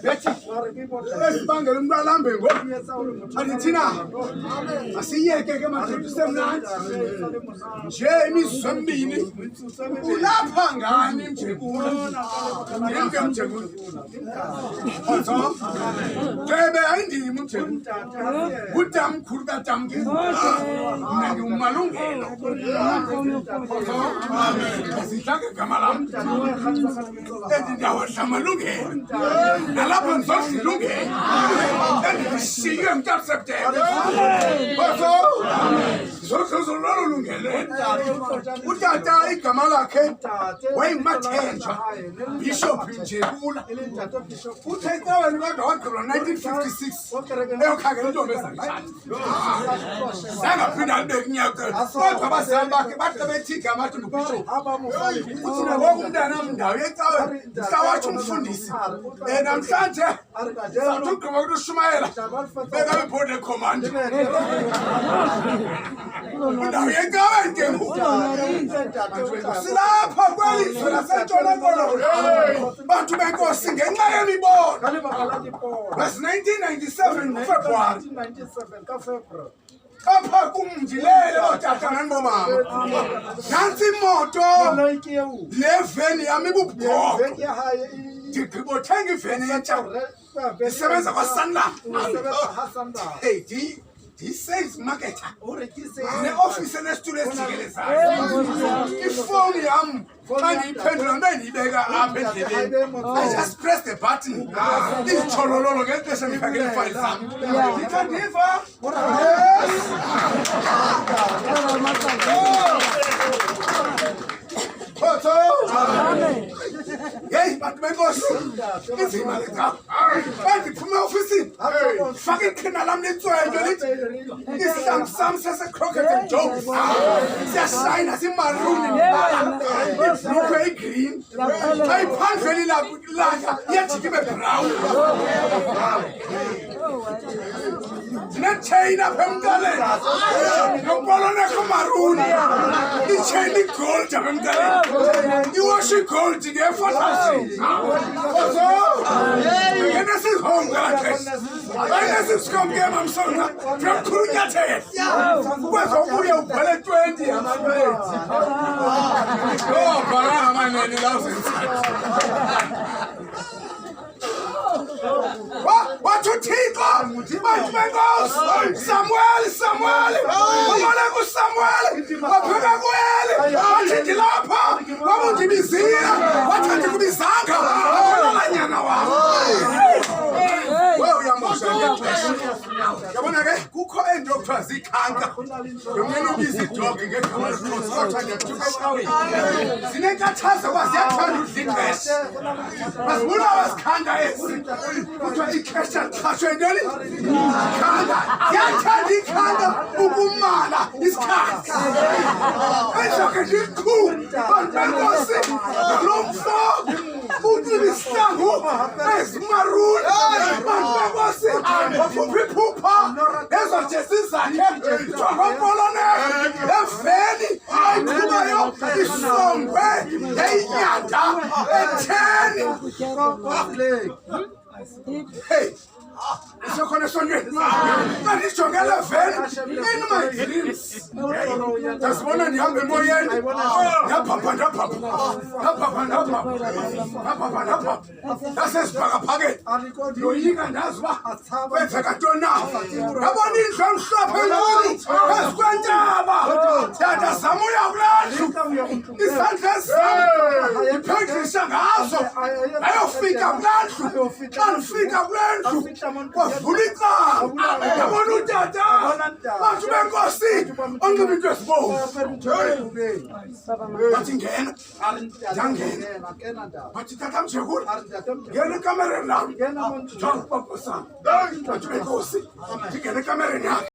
bethi esibangela umuntu alambe ngoku athina asiyeke ke manje kusemnandi nje imizwa emibili ulapha ngani Mjekula yonke Mjekula Bebe ayindimi Mjekula utamkhulu katamke mina ngiumalungelo Zidlake igama lami endindawo amalungelo nalapho ngizodlilungelo endishiywe mntana September zozololo lungelo utata igama lakhe wayimathenjwa Bishop Mjekula uthe caweni kodwa wagqibwa 1956 eyokhangela intombi ezalishaya sangaphinda alibeke inyaka kodwa abazali bakhe bathi bethi igama athi nguBishop uthina ngoku umntana ndawo yecaweni mhlawathi umfundisi namhlanje sathi ugqiba ukushumayela beka ibhodi command indawo yecaweni ke ngoku silapha kwelizwe lasentshona koloni bantu benkosi ngenxa yemibono bas 1997 February apha kumjilele otata nanibomama nansi imoto le veni yami ibubhoko ndigqibothenga iveni yentsha isebenza kwaSanlam hey di-sales marketer ne-office enesitulo esijikelezayo ifoni yami xa ndiyiphendula nto ndiyibeka apha endlebeni I just press the button izitsholololo ngexesha ndiphakele iifayili zam ndithe ndiva Hey, bantu benkosi inzima le ndawo bandiphuma ofisini faka iqhina lam litswele lithi isihlangu sam sese-Crockett and Jones siyashayina simaruni ibhlukhwe igreen ayiphandleli langa iyajika ibe brown ndinetsheyini apha emqaleni nompoloneko maruni itsheyini igold apha emqaleni iwashi gold nge-4,000 ngenesihome ngalaxesha ayinesisikom ke mamsonga ndiyakukhulunyathela ukwezobuye ubhale 20 yamapleti bhala ngamaneni wathi uThixo bantu benkosi Samuel umaleko Samuel wapheka kuwele wathi ndilapha waba ndibizile wathi andikubizanga akolala nyana wam uyamosha ngexesha yabona ke kukho ento okuthiwa ziikhanka yomnye ubiza idogi ngegama lesikhosi kodwa ndiyathuka ecaweni zinenkathazo uba ziyathanda udla ixesha bazibula abazikhanka ezi kuthiwa ixesha liqhashwe ntoni ikhanga ziyathanda ikhanga ukumala isikhathi enzoke ndikhulu bantu benkosi lo mfo utsiba isihlangu ezimaruni bantu benkosi waphupha iphupha ezo jesi zakhe ngompoloneko eveni ayiqhubayo isongwe yeyinyanda etheni hey isokhona esonyweni mandijongele veni in my dreams ndazibona ndihamba emoyeni ndaphapha ndasezibhakaphakeni ndoyika ndazi uba kwenzeka ntoni na ndabona indlu emhlophe enkulu phezu kwentaba tata zam uya kulandlu izandla zam ndiphendlisha ngazo ayofika kulandlu xa ndifika kulendlu kwavula icala yabona utata bantu benkosi onxiba into ezibomvu bathi ngena ndangena bathi tata Mjekula ngena ekamereni lam bantu benkosi ndingena ekamereni yakhe